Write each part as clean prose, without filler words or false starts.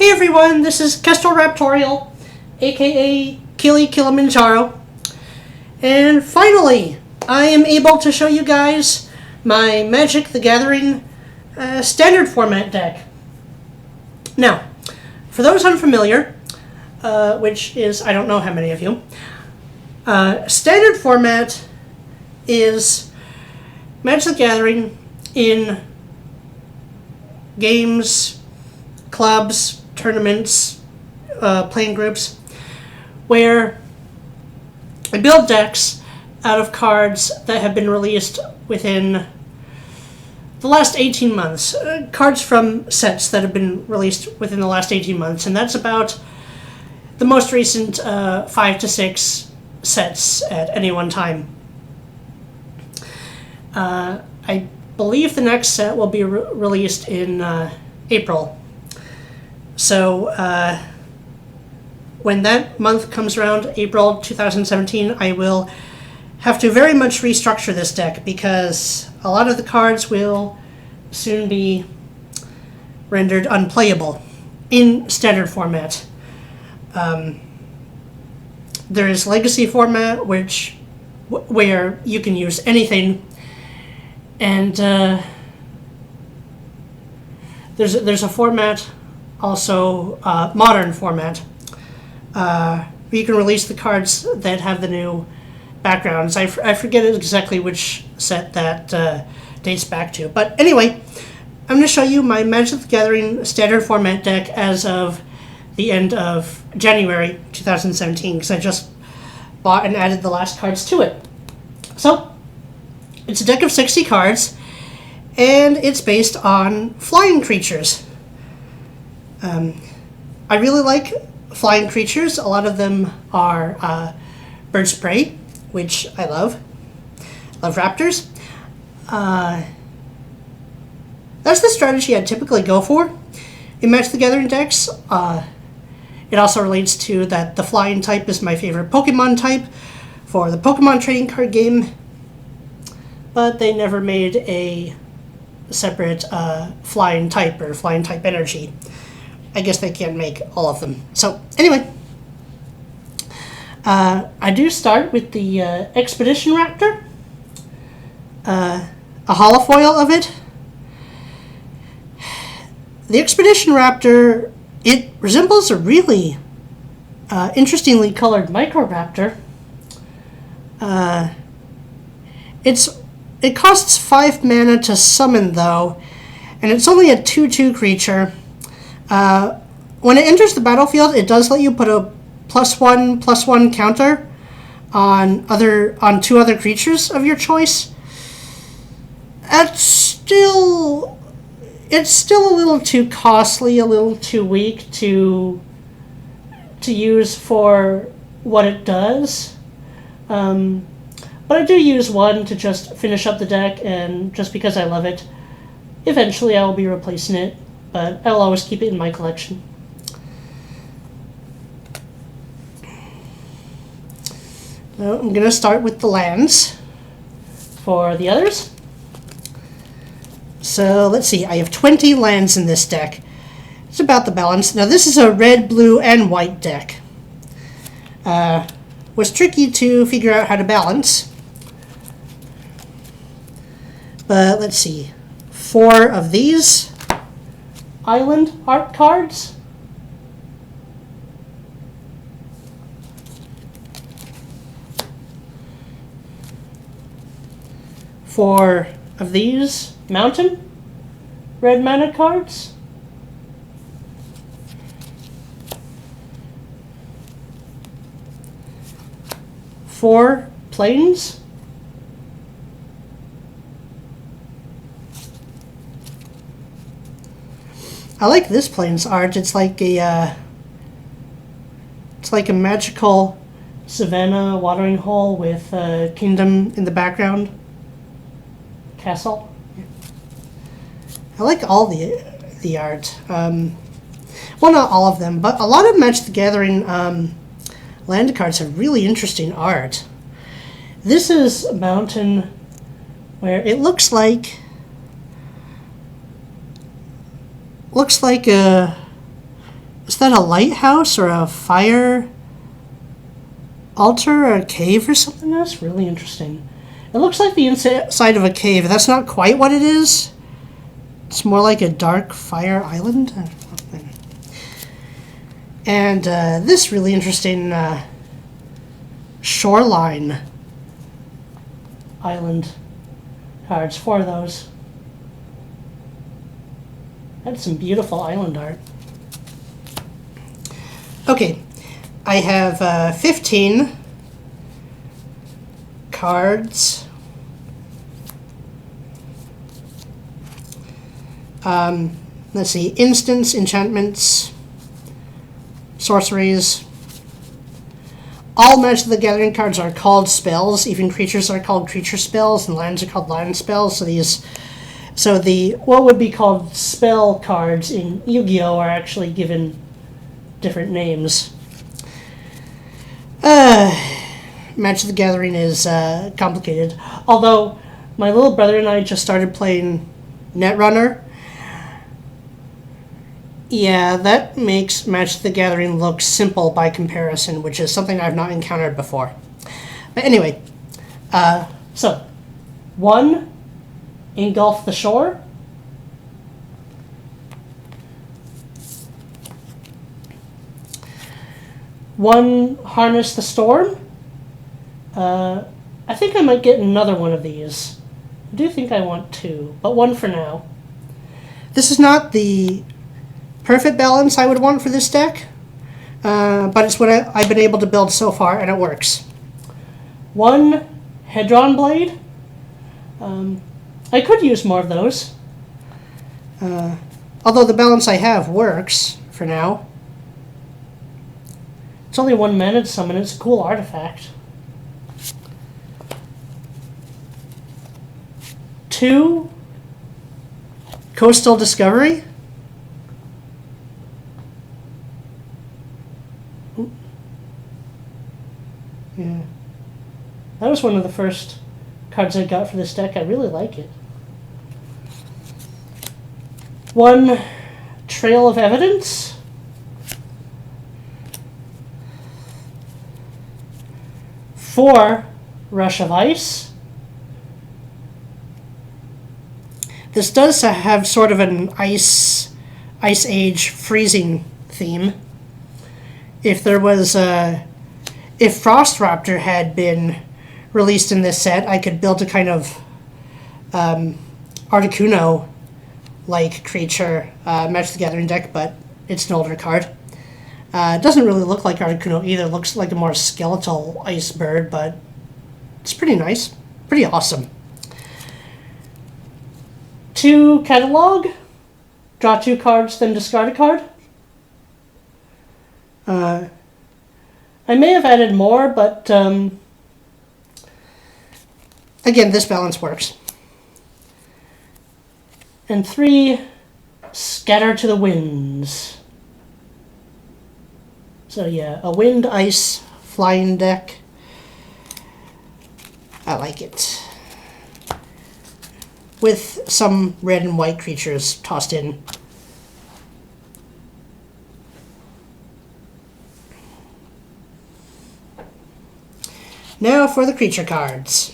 Hey everyone, this is Kestrel Raptorial, aka Kilimanjaro, and finally I am able to show you guys my Magic the Gathering standard format deck. Now, for those unfamiliar, which is I don't know how many of you, standard format is Magic the Gathering in games, clubs, tournaments, playing groups, where I build decks out of cards that have been released within the last 18 months. Cards from sets that have been released within the last 18 months, and that's about the most recent 5 to 6 sets at any one time. I believe the next set will be released in April. So when that month comes around, April 2017, I will have to very much restructure this deck because a lot of the cards will soon be rendered unplayable in standard format. There is legacy format, where you can use anything, and there's a format, also modern format, where you can release the cards that have the new backgrounds. I forget exactly which set that dates back to. But anyway, I'm going to show you my Magic the Gathering standard format deck as of the end of January 2017, because I just bought and added the last cards to it. So, it's a deck of 60 cards, and it's based on flying creatures. I really like flying creatures. A lot of them are birds of prey, which I love. Love raptors. That's the strategy I typically go for in Magic the Gathering decks. It also relates to that the flying type is my favorite Pokemon type for the Pokemon trading card game, but they never made a separate flying type or flying type energy. I guess they can't make all of them. So anyway, I do start with the Expedition Raptor, a holofoil of it. The Expedition Raptor, it resembles a really interestingly colored Microraptor. It costs 5 mana to summon, though, and it's only a 2/2 creature. When it enters the battlefield, it does let you put a +1/+1 counter on 2 other creatures of your choice. It's still a little too costly, a little too weak to use for what it does. But I do use one to just finish up the deck, and just because I love it. Eventually I will be replacing it, but I will always keep it in my collection. So I'm going to start with the lands for the others. So let's see, I have 20 lands in this deck. It's about the balance. Now this is a red, blue, and white deck. Was tricky to figure out how to balance. But let's see, 4 of these island art cards. 4 of these mountain red mana cards. 4 plains. I like this plains art. It's like a magical savanna watering hole with a kingdom in the background. Castle. I like all the art. Well, not all of them, but a lot of Magic the Gathering land cards have really interesting art. This is a mountain where it looks like Is that a lighthouse or a fire altar or a cave or something? That's really interesting. It looks like the inside of a cave. That's not quite what it is. It's more like a dark fire island. And this really interesting shoreline island cards. 4 of those. That's some beautiful island art. Okay, I have 15 cards. Let's see, instants, enchantments, sorceries. All Magic the Gathering cards are called spells. Even creatures are called creature spells, and lands are called land spells. So the what would be called spell cards in Yu-Gi-Oh are actually given different names. Magic the Gathering is complicated. Although my little brother and I just started playing Netrunner. Yeah, that makes Magic the Gathering look simple by comparison, which is something I've not encountered before. But anyway, so 1, engulf the shore. 1, harness the storm. I think I might get another one of these. I do think I want 2, but 1 for now. This is not the perfect balance I would want for this deck, but it's what I've been able to build so far, and it works. 1, Hedron Blade. I could use more of those. Although the balance I have works for now. It's only 1 mana to summon. It's a cool artifact. 2, Coastal Discovery. Yeah. That was one of the first cards I got for this deck. I really like it. 1, Trail of Evidence. 4, Rush of Ice. This does have sort of an Ice Age freezing theme. If there was if Frost Raptor had been released in this set, I could build a kind of Articuno-like creature Magic the Gathering deck, but it's an older card. It doesn't really look like Articuno either. It looks like a more skeletal ice bird, but it's pretty nice. Pretty awesome. 2, Catalog. Draw 2 cards, then discard a card. I may have added more, but again, this balance works. And 3, Scatter to the Winds. So yeah, a wind, ice, flying deck. I like it. With some red and white creatures tossed in. Now for the creature cards.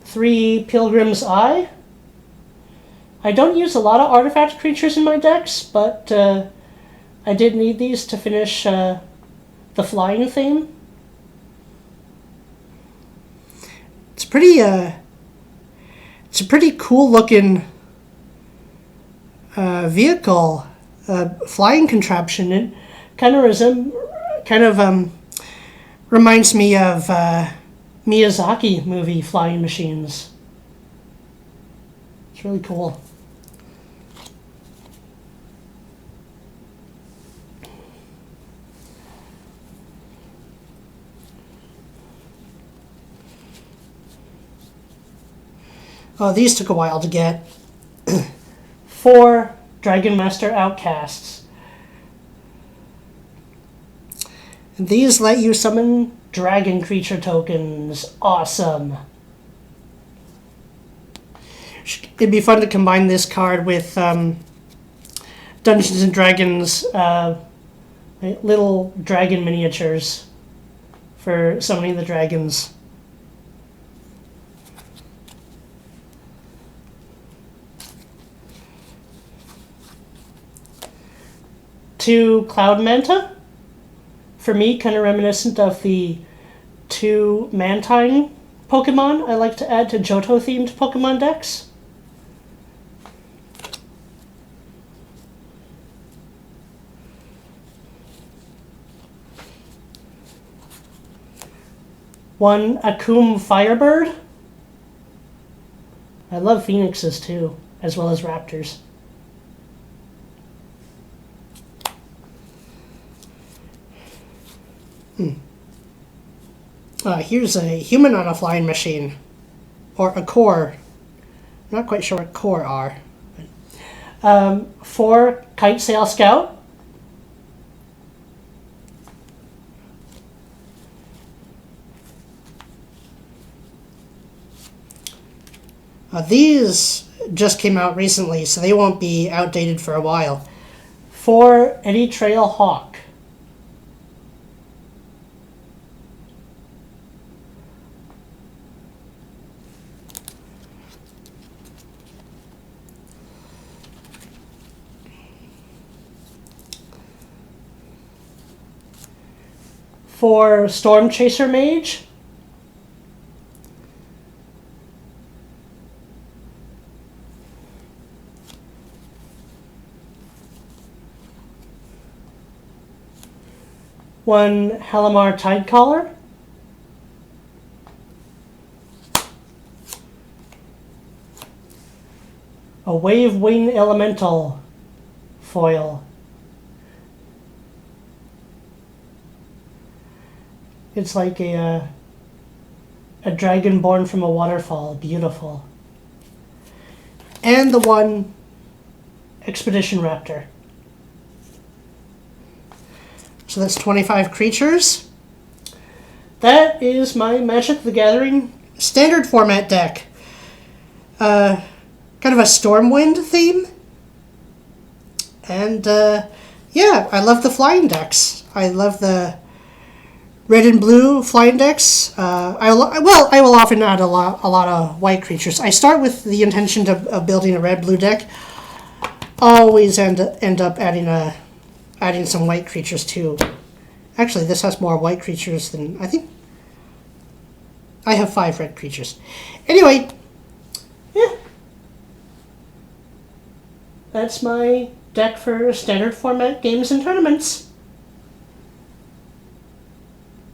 Three, Pilgrim's Eye. I don't use a lot of artifact creatures in my decks, but I did need these to finish the flying theme. It's a pretty cool looking vehicle, flying contraption. It kind of reminds me of Miyazaki movie flying machines. It's really cool. Oh, these took a while to get. 4 Dragon Master Outcasts. These let you summon dragon creature tokens. Awesome. It'd be fun to combine this card with Dungeons and Dragons little dragon miniatures for summoning the dragons. Two Cloud Manta. For me, kind of reminiscent of the two Mantine Pokemon I like to add to Johto-themed Pokemon decks. One Akum Firebird. I love phoenixes too, as well as raptors. Here's a human on a flying machine, or a core. I'm not quite sure what core are. 4 Kite Sail Scout. These just came out recently, so they won't be outdated for a while. 4 Eddy Trail Hawk. For Storm Chaser Mage. One Halimar Tidecaller. A Wave Wing Elemental foil. It's like a dragon born from a waterfall. Beautiful. And the one Expedition Raptor. So that's 25 creatures. That is my Magic the Gathering standard format deck. Kind of a Stormwind theme. And yeah, I love the flying decks. I love the red and blue flying decks. I will often add a lot of white creatures. I start with the intention of building a red-blue deck. Always end up adding some white creatures too. Actually, this has more white creatures than I think. I have 5 red creatures. Anyway, yeah, that's my deck for standard format games and tournaments.